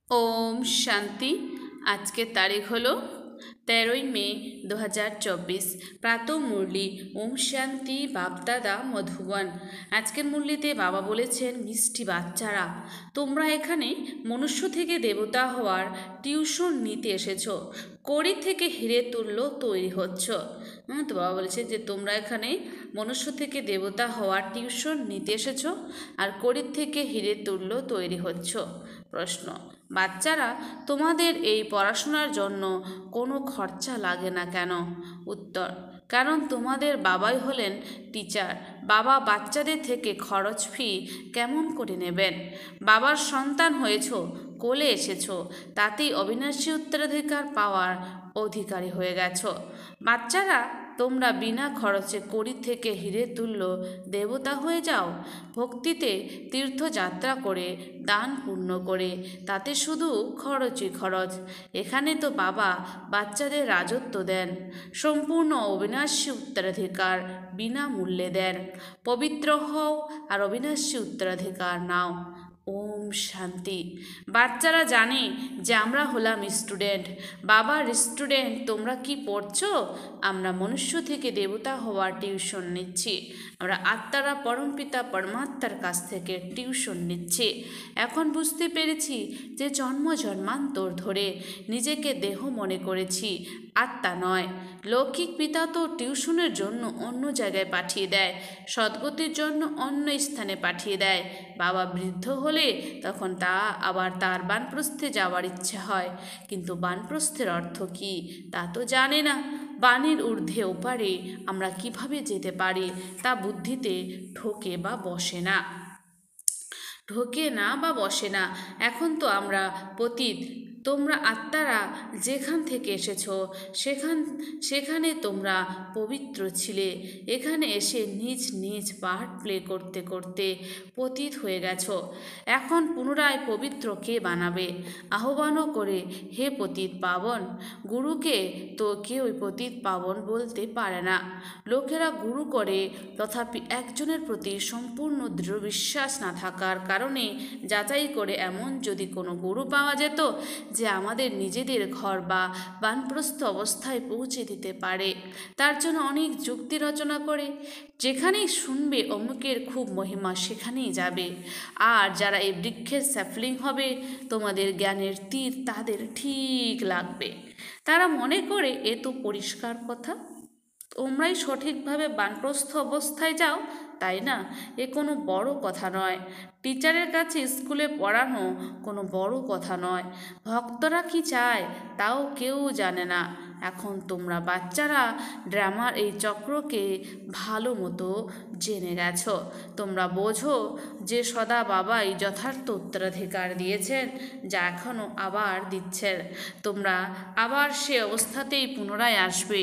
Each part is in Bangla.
ओम शांति। आज के तारीख हलो 13 मे 2024 प्रातः मुरली। ओम शांति बापदादा मधुबन। आजकेर मुरलीते बाबा बोलेছেন मिष्टि बाच्चारा তোমরা এখানে মনুষ্য থেকে দেবতা হওয়ার টিউশন নিতে এসেছো, কড়ি থেকে হিরে তুল্য তৈরি হচ্ছ। তো বাবা বলেছে যে তোমরা এখানে মনুষ্য থেকে দেবতা হওয়ার টিউশন নিতে এসেছো আর কড়ির থেকে হিরে তুল্য তৈরি হচ্ছ। প্রশ্ন, বাচ্চারা তোমাদের এই পড়াশোনার জন্য কোনো খরচা লাগে না কেন? উত্তর, কারণ তোমাদের বাবাই হলেন টিচার। বাবা বাচ্চাদের থেকে খরচ ফি কেমন করে নেবেন? বাবার সন্তান হয়েছ, কোলে এসেছো, তাতেই অবিনাশী উত্তরাধিকার পাওয়ার অধিকারী হয়ে গেছো। বাচ্চারা তোমরা বিনা খরচে কড়ি থেকে হিরে তুল্য দেবতা হয়ে যাও। ভক্তিতে তীর্থযাত্রা করে, দান পুণ্য করে, তাতে শুধু খরচই খরচ। এখানে তো বাবা বাচ্চাদের রাজত্ব দেন, সম্পূর্ণ অবিনাশী উত্তরাধিকার বিনামূল্যে দেন। পবিত্র হও আর অবিনাশী উত্তরাধিকার নাও। ওম শান্তি। বাচ্চারা জানে যে আমরা হলাম স্টুডেন্ট, বাবার স্টুডেন্ট। তোমরা কি পড়ছো? আমরা মনুষ্য থেকে দেবতা হওয়ার টিউশন নিচ্ছি। আমরা আত্মারা পরমপিতা পরমাত্মার কাছ থেকে টিউশন নিচ্ছি। এখন বুঝতে পেরেছি যে জন্ম জন্মান্তর ধরে নিজেকে দেহ মনে করেছি, আত্মা নয়। লৌকিক পিতা তো টিউশনের জন্য অন্য জায়গায় পাঠিয়ে দেয়, সদ্গতির জন্য অন্য স্থানে পাঠিয়ে দেয়। বাবা বৃদ্ধ হলে তখন আবার তার বানপ্রস্থে যাওয়ার ইচ্ছে হয়, কিন্তু বানপ্রস্থের অর্থ কি তা তো জানে না। বাণীর ঊর্ধ্বে ওপারে আমরা কিভাবে যেতে পারি তা বুদ্ধিতে ঢোকে বা বসে না। এখন তো আমরা পতিত। তোমরা আত্মারা যেখান থেকে এসেছো সেখানে তোমরা পবিত্র ছিলে। এখানে এসে নিজ নিজ পার্ট প্লে করতে করতে পতিত হয়ে গেছো। এখন পুনরায় পবিত্র কে বানাবে? আহ্বানও করে হে পতিত পাবন। গুরুকে তো কেউই পতিত পাবন বলতে পারে না। লোকেরা গুরু করে, তথাপি একজনের প্রতি সম্পূর্ণ দৃঢ় বিশ্বাস না থাকার কারণে যাচাই করে এমন যদি কোনো গুরু পাওয়া যেত যে আমাদের নিজেদের ঘর বা বানপ্রস্থ অবস্থায় পৌঁছে দিতে পারে, তার জন্য অনেক যুক্তি রচনা করে যেখানেই শুনবে অমুকের খুব মহিমা সেখানেই যাবে। আর যারা এই বৃক্ষের স্যাফলিং হবে, তোমাদের জ্ঞানের তীর তাদের ঠিক লাগবে। তারা মনে করে এ তো পরিষ্কার কথা, তোমরাই সঠিকভাবে বানপ্রস্থ অবস্থায় যাও, তাই না? এ কোনো বড় কথা নয়। টিচারের কাছে স্কুলে পড়ানো কোনো বড় কথা নয়। ভক্তরা কি চায় তাও কেউ জানে না। এখন তোমরা বাচ্চারা ড্রামার এই চক্রকে ভালো মতো জেনে গেছো। তোমরা বোঝো যে সদা বাবাই যথার্থ উত্তরাধিকার দিয়েছেন, যা এখনও আবার দিচ্ছেন। তোমরা আবার সে অবস্থাতেই পুনরায় আসবে।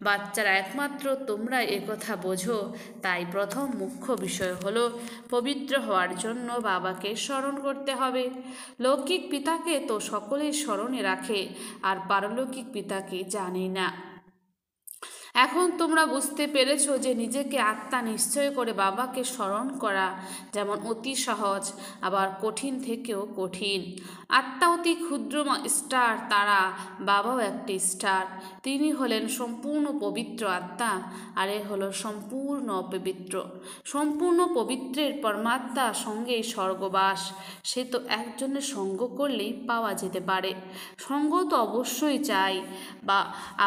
বাচ্চারা একমাত্র তোমরা একথা বোঝো। তাই প্রথম মুখ্য বিষয় হলো পবিত্র হওয়ার জন্য বাবাকে স্মরণ করতে হবে। লৌকিক পিতাকে তো সকলেই স্মরণে রাখে, আর পারলৌকিক পিতাকে জানে না। এখন তোমরা বুঝতে পেরেছো যে নিজেকে আত্মা নিশ্চয় করে বাবাকে স্মরণ করা যেমন অতি সহজ, আবার কঠিন থেকেও কঠিন। আত্মা অতি ক্ষুদ্র স্টার তারা, বাবাও একটি স্টার। তিনি হলেন সম্পূর্ণ পবিত্র আত্মা, আর এ হলো সম্পূর্ণ অপবিত্র। সম্পূর্ণ পবিত্রের পরমাত্মার সঙ্গেই স্বর্গবাস। সে তো একজনের সঙ্গ করলেই পাওয়া যেতে পারে। সঙ্গ তো অবশ্যই চাই, বা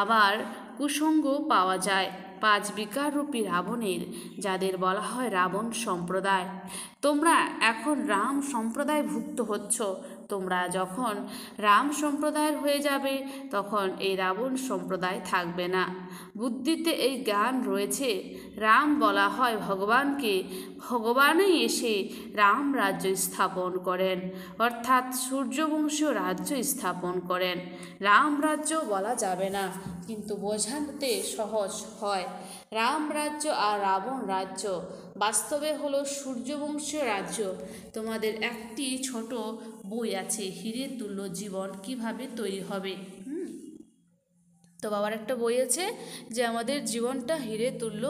আবার কুসঙ্গ পাওয়া যায়। 5 বিকাররূপী রাবণের, যাদের বলা হয় রাবণ সম্প্রদায়। তোমরা এখন রাম সম্প্রদায়ভুক্ত হচ্ছ। তোমরা যখন রাম সম্প্রদায়ের হয়ে যাবে তখন এই রাবণ সম্প্রদায় থাকবে না। বুদ্ধিতে এই জ্ঞান রয়েছে। রাম বলা হয় ভগবানকে। ভগবানই এসে রাম রাজ্য স্থাপন করেন, অর্থাৎ সূর্যবংশীয় রাজ্য স্থাপন করেন। রাম রাজ্য বলা যাবে না, কিন্তু বোঝাতে সহজ হয়। রাম রাজ্য আর রাবণ রাজ্য বাস্তবে হলো সূর্যবংশীয় রাজ্য। তোমাদের একটি ছোট বই আছে, হিরে তুল্য জীবন কিভাবে তৈরি হবে। তো বাবার একটা বই আছে যে আমাদের জীবনটা হিরে তুল্য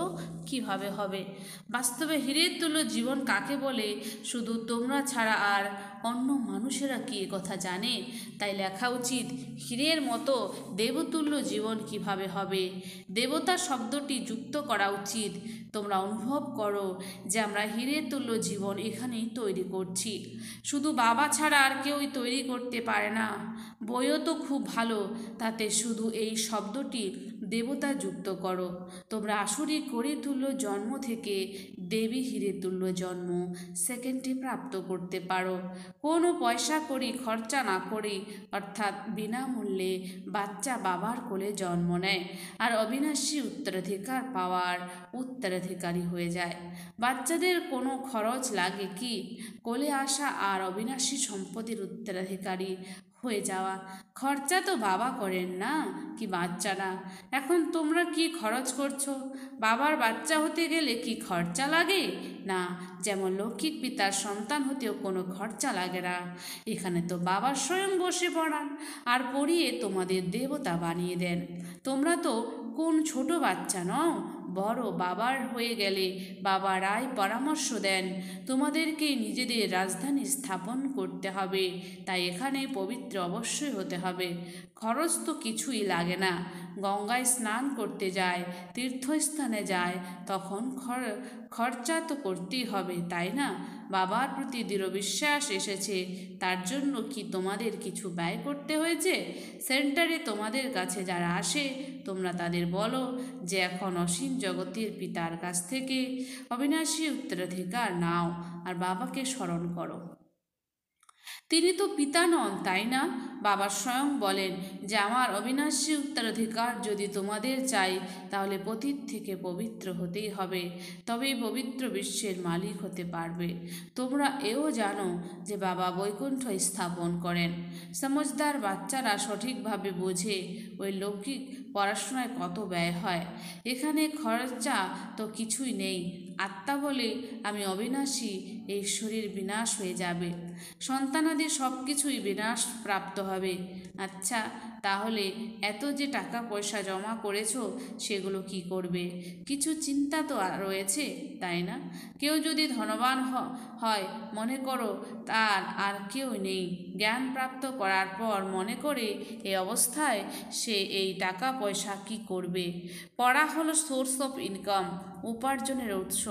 কিভাবে হবে। বাস্তবে হিরে তুল্য জীবন কাকে বলে শুধু তোমরা ছাড়া আর অন্য মানুষেরা কি কথা জানে? তাই লেখা উচিত হীরের মতো দেবতুল্য জীবন কিভাবে হবে। দেবতা শব্দটি যুক্ত করা উচিত। তোমরা অনুভব করো যে আমরা হিরে তুল্য জীবন এখানেই তৈরি করছি। শুধু বাবা ছাড়া আর কেউই তৈরি করতে পারে না। বইও তো খুব ভালো, তাতে শুধু এই শব্দটি দেবতা যুক্ত করো। তোমরা আসুরি করে তুল্য জন্ম থেকে দেবী হিরে তুল্য জন্ম সেকেন্ডে প্রাপ্ত করতে পারো, কোনো পয়সা করি খরচা না করে, অর্থাৎ বিনামূল্যে বাচ্চা বাবার কোলে জন্ম নেয় আর অবিনাশী উত্তরাধিকার পাওয়ার উত্তরাধিকারী হয়ে যায়। বাচ্চাদের কোনো খরচ লাগে কি? কোলে আসা আর অবিনাশী সম্পত্তির উত্তরাধিকারী হয়ে যাওয়া। খরচা তো বাবা করেন না কি বাচ্চারা? এখন তোমরা কি খরচ করছো? বাবার বাচ্চা হতে গেলে কি খরচা লাগে? না, যেমন লৌকিক পিতার সন্তান হতেও কোনো খরচা লাগে না। এখানে তো বাবা স্বয়ং বসে পড়ান আর পড়িয়ে তোমাদের দেবতা বানিয়ে দেন। তোমরা তো কোন ছোট বাচ্চা নও, বড় বাবার হয়ে গেলে বাবা রায় পরামর্শ দেন তোমাদেরকে নিজেদের রাজধানী স্থাপন করতে হবে, তাই এখানে পবিত্র অবশ্যই হতে হবে। খরচ তো কিছুই লাগে না। গঙ্গায় স্নান করতে যায়, তীর্থস্থানে যায়, তখন খরচা তো করতেই হবে, তাই না? বাবার প্রতি দৃঢ় বিশ্বাস এসেছে, তার জন্য কি তোমাদের কিছু ব্যয় করতে হয়েছে? সেন্টারে তোমাদের কাছে যারা আসে তোমরা তাদের বলো যে এখন অসীম জগতের পিতার কাছ থেকে অবিনাশী উত্তরাধিকার নাও আর বাবাকে স্মরণ করো। তিনি তো পিতা নন, তাই না? বাবা স্বয়ং বলেন যে আমার অবিনাশী উত্তরাধিকার যদি তোমাদের চাই তাহলে পতীত থেকে পবিত্র হতেই হবে, তবেই পবিত্র বিশ্বের মালিক হতে পারবে। তোমরা এও জানো যে বাবা বৈকুণ্ঠ স্থাপন করেন। সমজদার বাচ্চারা সঠিকভাবে বোঝে ওই লৌকিক পড়াশোনায় কত ব্যয় হয়। এখানে খরচা তো কিছুই নেই। আত্মা বলে আমি অবিনাশী, এই শরীর বিনাশ হয়ে যাবে, সন্তানাদি সব কিছুই বিনাশ প্রাপ্ত হবে। আচ্ছা, তাহলে এত যে টাকা পয়সা জমা করেছো সেগুলো কি করবে? কিছু চিন্তা তো রয়েছে, তাই না? কেউ যদি ধনবান হয়, মনে করো তার আর কেউ নেই, জ্ঞান প্রাপ্ত করার পর মনে করে এই অবস্থায় সে এই টাকা পয়সা কি করবে? পড়া হলো সোর্স অফ ইনকাম, উপার্জনের উৎস।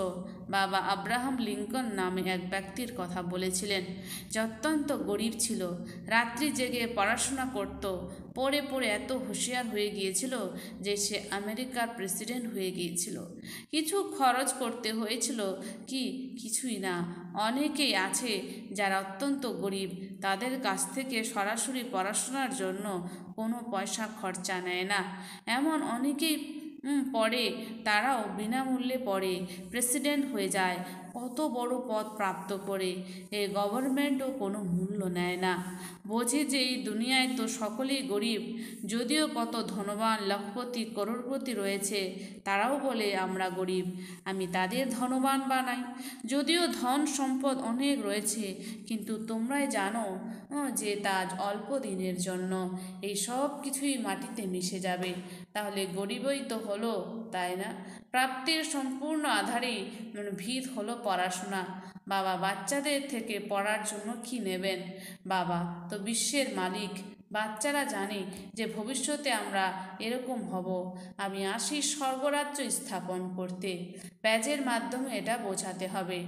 বাবা আব্রাহাম লিঙ্কন নামে এক ব্যক্তির কথা বলেছিলেন, যে অত্যন্ত গরিব ছিল, রাত্রি জেগে পড়াশোনা করত, পড়ে পড়ে এত হুঁশিয়ার হয়ে গিয়েছিল যে সে আমেরিকার প্রেসিডেন্ট হয়ে গিয়েছিল। কিছু খরচ করতে হয়েছিল কি? কিছুই না। অনেকেই আছে যারা অত্যন্ত গরিব, তাদের কাছ থেকে সরাসরি পড়াশোনার জন্য কোনো পয়সা খরচা নেয় না। এমন অনেকেই পড়ে, তারাও বিনামূল্যে পড়ে, প্রেসিডেন্ট হয়ে যায়, কত বড় পদ প্রাপ্ত করে। এই গভর্নমেন্টও কোনো মূল্য নেয় না, বোঝে যে এই দুনিয়ায় তো সকলেই গরিব। যদিও কত ধনবান লখপতি করোড়পতি রয়েছে, তারাও বলে আমরা গরিব, আমি তাদের ধনবান বানাই। যদিও ধন সম্পদ অনেক রয়েছে, কিন্তু তোমরাই জানো যে তা অল্প দিনের জন্য, এই সব কিছুই মাটিতে মিশে যাবে। তাহলে গরিবই তো হলো, তাই না? প্রাপ্তির সম্পূর্ণ আধারেই ভিত হলো পড়াশোনা। বাবা বাচ্চাদের থেকে পড়ার জন্য কি নেবেন? বাবা তো বিশ্বের মালিক। বাচ্চারা জানে যে ভবিষ্যতে আমরা এরকম হব। আমি আসি স্বর্গরাজ্য স্থাপন করতে। প্যাজের মাধ্যমে এটা বোঝাতে হবে।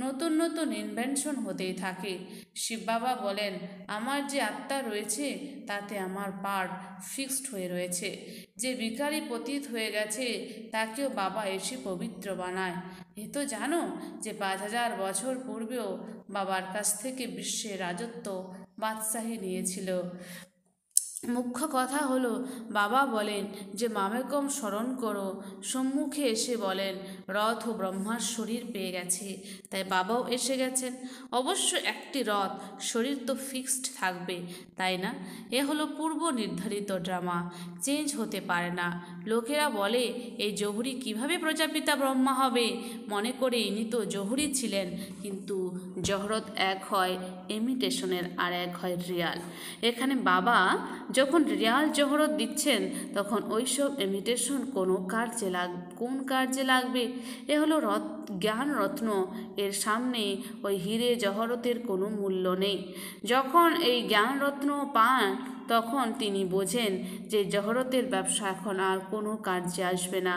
নতুন নতুন ইনভেনশন হতেই থাকে। শিব বাবা বলেন আমার যে আত্মা রয়েছে তাতে আমার পার্ট ফিক্সড হয়ে রয়েছে। যে ভিখারি পতিত হয়ে গেছে তাকেও বাবা এসে পবিত্র বানায়। এ তো জানো যে 5000 বছর পূর্বেও বাবার কাছ থেকে বিশ্বের রাজত্ব বাদশাহী নিয়েছিল। মুখ্য কথা হলো বাবা বলেন যে মামেকম স্মরণ করো। সম্মুখে এসে বলেন রথ ও ব্রহ্মার শরীর পেয়ে গেছে, তাই বাবাও এসে গেছেন। অবশ্য একটি রথ, শরীর তো ফিক্সড থাকবে, তাই না? এ হলো পূর্ব নির্ধারিত ড্রামা, চেঞ্জ হতে পারে না। লোকেরা বলে এই জহুরি কিভাবে প্রজাপিতা ব্রহ্মা হবে, মনে করে ইনি তো জহুরি ছিলেন, কিন্তু জহরত এক হয় ইমিটেশনের আর এক হয় রিয়াল। এখানে বাবা যখন রিয়াল জহরত দিচ্ছেন তখন ওইসব ইমিটেশন কোন কার্যে লাগবে? এ হলো জ্ঞান রত্ন, এর সামনে ওই হিরে জহরতের কোনো মূল্য নেই। যখন এই জ্ঞান রত্ন পান তখন তিনি বোঝেন যে জহরতের ব্যবসা এখন আর কোনো কার্যে আসবে না।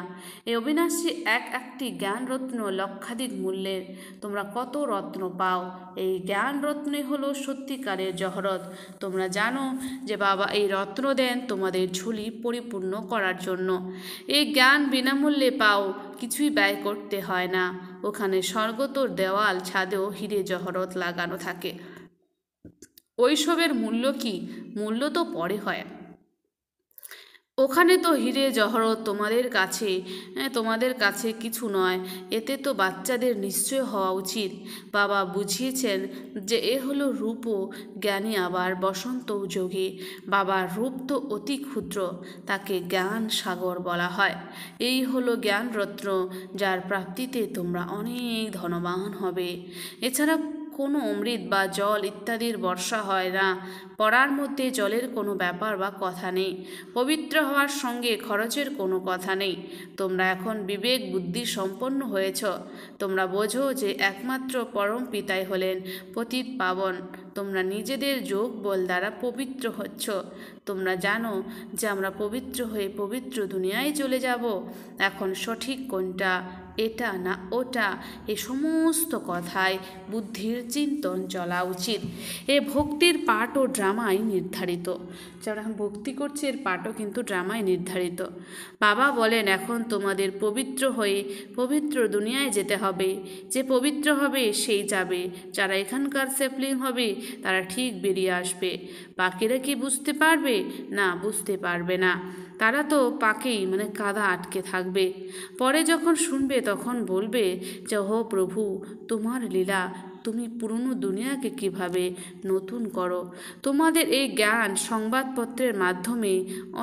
এই অবিনাশী একটি জ্ঞান রত্ন লক্ষাধিক মূল্যের। তোমরা কত রত্ন পাও, এই জ্ঞান রত্নই হলো সত্যিকারের জহরত। তোমরা জানো যে বাবা এই রত্ন দেন তোমাদের ঝুলি পরিপূর্ণ করার জন্য। এই জ্ঞান বিনামূল্যে পাও, কিছুই ব্যয় করতে হয় না। ওখানে স্বর্গতর দেওয়াল ছাদেও হিরে জহরত লাগানো থাকে। ওইসবের মূল্য কি? মূল্য তো পরে হয়। ওখানে তো হিরে জহরত তোমাদের কাছে কিছু নয়। এতে তো বাচ্চাদের নিশ্চয় হওয়া উচিত। বাবা বুঝিয়েছেন যে এ হলো রূপ ও জ্ঞানী আবার বসন্ত যোগী। বাবার রূপ তো অতি ক্ষুদ্র, তাকে জ্ঞান সাগর বলা হয়। এই হলো জ্ঞান রত্ন, যার প্রাপ্তিতে তোমরা অনেক ধনবান হবে। এছাড়া কোনো অমৃত বা জল ইত্যাদির বর্ষা হয় না। পড়ার মধ্যে জলের কোনো ব্যাপার বা কথা নেই। পবিত্র হওয়ার সঙ্গে খরচের কোনো কথা নেই। তোমরা এখন বিবেক বুদ্ধি সম্পন্ন হয়েছ। তোমরা বোঝো যে একমাত্র পরম পিতাই হলেন পতিত পাবন। তোমরা নিজেদের যোগ বল দ্বারা পবিত্র হচ্ছ। তোমরা জানো যে আমরা পবিত্র হয়ে পবিত্র দুনিয়ায় চলে যাব। এখন সঠিক কোনটা, এটা না ওটা, এ সমস্ত কথায় বুদ্ধির চিন্তন চলা উচিত। এ ভক্তির পাঠ ও ড্রামায় নির্ধারিত। যারা এখন ভক্তি করছে এর পাঠও কিন্তু ড্রামায় নির্ধারিত। বাবা বলেন এখন তোমাদের পবিত্র হয়ে পবিত্র দুনিয়ায় যেতে হবে। যে পবিত্র হবে সেই যাবে। যারা এখানকার সেফলিং হবে তারা ঠিক বেরিয়ে আসবে। বাকিরা কি বুঝতে পারবে? না, বুঝতে পারবে না। তারা তো পাকেই কাদা আটকে থাকবে। পরে যখন শুনবে তখন বলবে যে হো প্রভু, তোমার লীলা, তুমি পুরনো দুনিয়াকে কিভাবে নতুন করো। তোমাদের এই জ্ঞান সংবাদপত্রের মাধ্যমে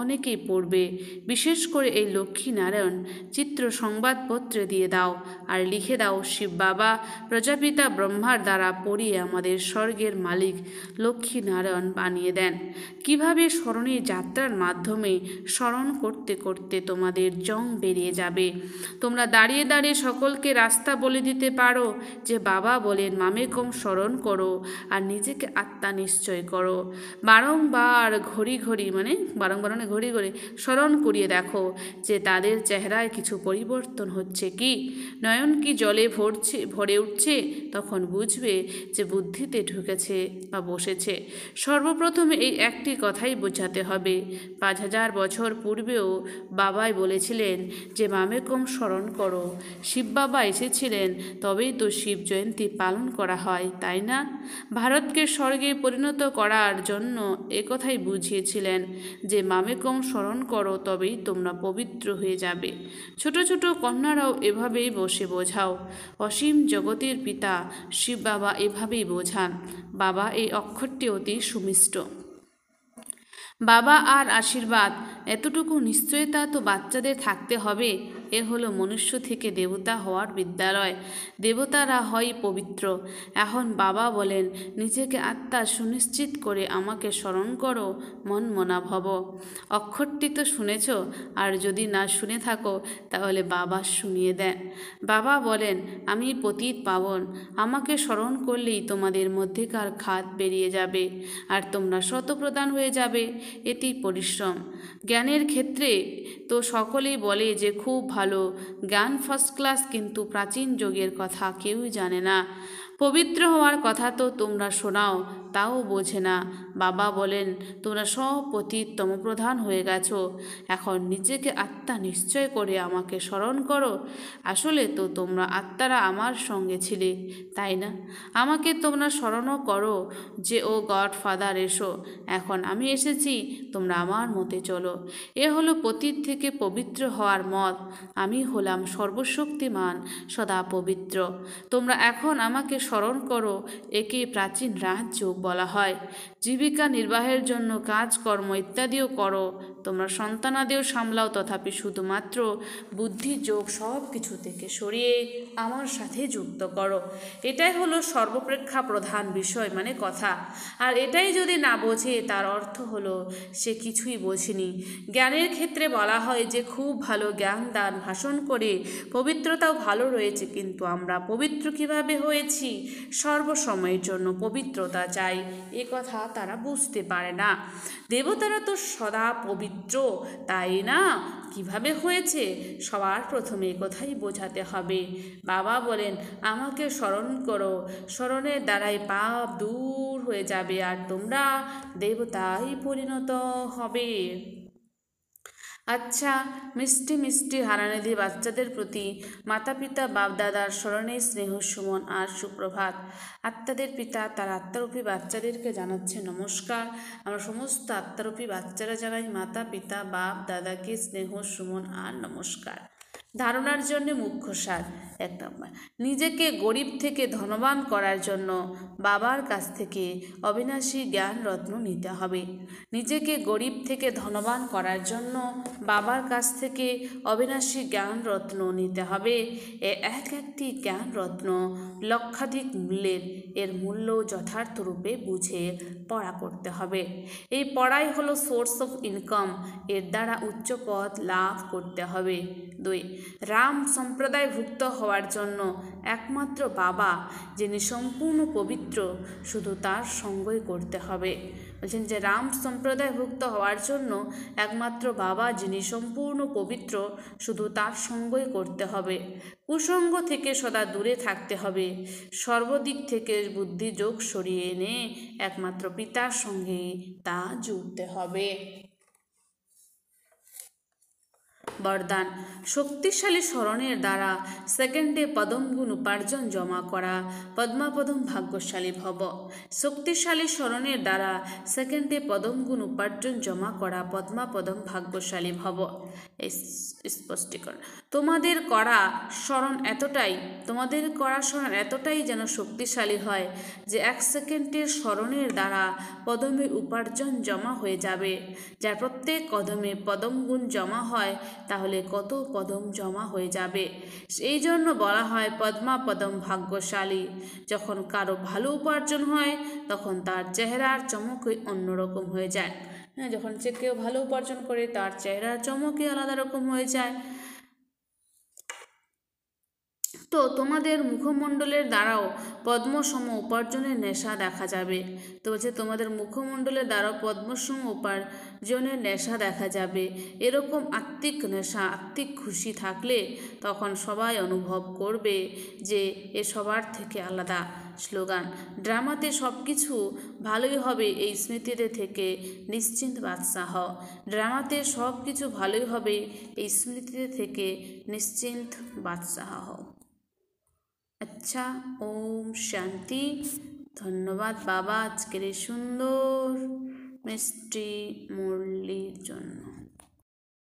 অনেকেই পড়বে। বিশেষ করে এই লক্ষ্মীনারায়ণ চিত্র সংবাদপত্রে দিয়ে দাও আর লিখে দাও শিব বাবা প্রজাপিতা ব্রহ্মার দ্বারা পড়িয়ে আমাদের স্বর্গের মালিক লক্ষ্মীনারায়ণ বানিয়ে দেন। কিভাবে স্মরণের যাত্রার মাধ্যমে স্মরণ করতে করতে তোমাদের জং বেরিয়ে যাবে। তোমরা দাঁড়িয়ে দাঁড়িয়ে সকলকে রাস্তা বলে দিতে পারো যে বাবা বলেন মামেকম স্মরণ করো আর নিজেকে আত্মা নিশ্চয় করো। বারংবার ঘড়ি ঘড়ি স্মরণ করিয়ে দেখো যে তাদের চেহারায় কিছু পরিবর্তন হচ্ছে কি, নয়ন কি জলে ভরে উঠছে। তখন বুঝবে যে বুদ্ধিতে ঢুকেছে বা বসেছে। সর্বপ্রথমে এই একটি কথাই বোঝাতে হবে। 5000 বছর পূর্বেও বাবাই বলেছিলেন যে মামেকম স্মরণ করো। শিব বাবা এসেছিলেন তবেই তো শিব জয়ন্তী পালন করা হয়, তাই না? ভারতকে স্বর্গে পরিণত করার জন্য একথাই বুঝিয়েছিলেন যে মামেকম স্মরণ করো তবেই তোমরা পবিত্র হয়ে যাবে। ছোট ছোট কন্যারাও এভাবেই বসে বোঝাও। অসীম জগতের পিতা শিব বাবা এভাবেই বোঝান। বাবা এই অক্ষরটি অতি সুমিষ্ট। বাবা আর আশীর্বাদ, এতটুকু নিশ্চয়তা তো বাচ্চাদের থাকতে হবে। এ হলো মনুষ্য থেকে দেবতা হওয়ার বিদ্যালয়। দেবতারা হয় পবিত্র। এখন বাবা বলেন নিজেকে আত্মা সুনিশ্চিত করে আমাকে স্মরণ করো মন মনা ভব। অক্ষরটি তো শুনেছ, আর যদি না শুনে থাকো তাহলে বাবা শুনিয়ে দেন। বাবা বলেন আমি পতিত পাবন, আমাকে স্মরণ করলেই তোমাদের মধ্যেকার খাদ বেরিয়ে যাবে আর তোমরা শতপ্রদান হয়ে যাবে। এটি পরিশ্রম। জ্ঞানের ক্ষেত্রে তো সকলেই বলে যে খুব ভালো জ্ঞান, ফার্স্ট ক্লাস, কিন্তু প্রাচীন যুগের কথা কেউই জানে না। পবিত্র হওয়ার কথা তো তোমরা শোনাও, তাও বোঝে না। বাবা বলেন তোমরা সব পতিত তমপ্রধান হয়ে গেছো। এখন নিজেকে আত্মা নিশ্চয় করে আমাকে স্মরণ করো। আসলে তো তোমরা আত্মারা আমার সঙ্গে ছিলে, তাই না? আমাকে তোমরা স্মরণও করো যে ও গড ফাদার এসো, এখন আমি এসেছি, তোমরা আমার মতে চলো। এ হলো পতিত থেকে পবিত্র হওয়ার মত। আমি হলাম সর্বশক্তিমান, সদা পবিত্র। তোমরা এখন আমাকে স্মরণ করো, একে প্রাচীন রাজযোগ বলা হয়। জীবিকা নির্বাহের জন্য কাজকর্ম ইত্যাদিও করো, তোমরা সন্তানাদিও সামলাও, তথাপি শুধুমাত্র বুদ্ধিযোগ সব কিছু থেকে সরিয়ে আমার সাথে যুক্ত করো। এটাই হলো সর্বপ্রেক্ষা প্রধান বিষয়, মানে কথা। আর এটাই যদি না বোঝে তার অর্থ হলো সে কিছুই বোঝেনি। জ্ঞানের ক্ষেত্রে বলা হয় যে খুব ভালো জ্ঞান দান ভাষণ করে পবিত্রতাও ভালো রয়েছে, কিন্তু আমরা পবিত্র কিভাবে হয়েছি? সর্বসময়ের জন্য পবিত্রতা চাই, এ কথা তারা বুঝতে পারে না। দেবতারা তো সদা পবিত্র, তাই না? কিভাবে হয়েছে সবার প্রথমে এ কথাই বোঝাতে হবে। বাবা বলেন, আমাকে স্মরণ করো, স্মরণের দ্বারাই পাপ দূর হয়ে যাবে আর তোমরা দেবতায় পরিণত হবে। আচ্ছা, মিষ্টি মিষ্টি হারানিধি বাচ্চাদের প্রতি মাতা পিতা বাপদাদার স্মরণে স্নেহ সুমন আর সুপ্রভাত। আত্মাদের পিতা তার আত্মারূপী বাচ্চাদেরকে জানাচ্ছে নমস্কার। আমরা সমস্ত আত্মারূপী বাচ্চারা জানাই মাতা পিতা বাপ দাদাকে স্নেহ সুমন আর নমস্কার। ধারণার জন্য মুখ্য সার: 1 নম্বর, নিজেকে গরিব থেকে ধনবান করার জন্য বাবার কাছ থেকে অবিনাশী জ্ঞান রত্ন নিতে হবে। নিজেকে গরিব থেকে ধনবান করার জন্য বাবার কাছ থেকে অবিনাশী জ্ঞান রত্ন নিতে হবে। এক একটি জ্ঞান রত্ন লক্ষাধিক মূল্যের, এর মূল্য যথার্থ রূপে বুঝে পড়া করতে হবে। এই পড়াই হলো সোর্স অফ ইনকাম, এর দ্বারা উচ্চ পদ লাভ করতে হবে। 2, রাম সম্প্রদায়ভুক্ত হওয়ার জন্য একমাত্র বাবা যিনি সম্পূর্ণ পবিত্র, শুধু তার সঙ্গই করতে হবে। বলছেন যে রাম সম্প্রদায়ভুক্ত হওয়ার জন্য একমাত্র বাবা যিনি সম্পূর্ণ পবিত্র, শুধু তার সঙ্গই করতে হবে। কুসঙ্গ থেকে সদা দূরে থাকতে হবে। সর্বদিক থেকে বুদ্ধিযোগ সরিয়ে এনে একমাত্র পিতার সঙ্গে তা জুড়তে হবে। বরদান: শক্তিশালী স্মরণের দ্বারা সেকেন্ডে পদম গুণ উপার্জন জমা করা, পদ্মাপদম ভাগ্যশালী ভব। শক্তিশালী স্মরণের দ্বারা সেকেন্ডে পদম গুণ উপার্জন জমা করা, পদ্মাপদম ভাগ্যশালী ভব। স্পষ্টীকরণ: তোমাদের করা স্মরণ এতটাই যেন শক্তিশালী হয় যে 1 সেকেন্ডের স্মরণের দ্বারা পদমের উপার্জন জমা হয়ে যাবে। যার প্রত্যেক কদমে পদম গুণ জমা হয়, তাহলে কত পদম জমা হয়ে যাবে। এই জন্য বলা হয় পদ্মা পদম ভাগ্যশালী। যখন কারো ভালো উপার্জন হয় তখন তার চেহারার চমকই অন্যরকম হয়ে যায়। যখন কেউ ভালো উপার্জন করে তার চেহারার চমকই আলাদা রকম হয়ে যায়। তো তোমাদের মুখমণ্ডলের দ্বারাও পদ্মসম উপার্জনের নেশা দেখা যাবে। তো বলছে তোমাদের মুখমণ্ডলের দ্বারাও পদ্মসম উপার্জনের নেশা দেখা যাবে। এরকম আত্মিক নেশা, আত্মিক খুশি থাকলে তখন সবাই অনুভব করবে যে এ সবার থেকে আলাদা। স্লোগান: ড্রামাতে সব কিছু ভালোই হবে, এই স্মৃতিতে থেকে নিশ্চিন্ত বাদশাহ। ড্রামাতে সব কিছু ভালোই হবে, এই স্মৃতিতে থেকে নিশ্চিন্ত বাদশাহ হও। আচ্ছা, ওম শান্তি। ধন্যবাদ বাবা আজকের এই সুন্দর মিষ্টি মুরলির জন্য।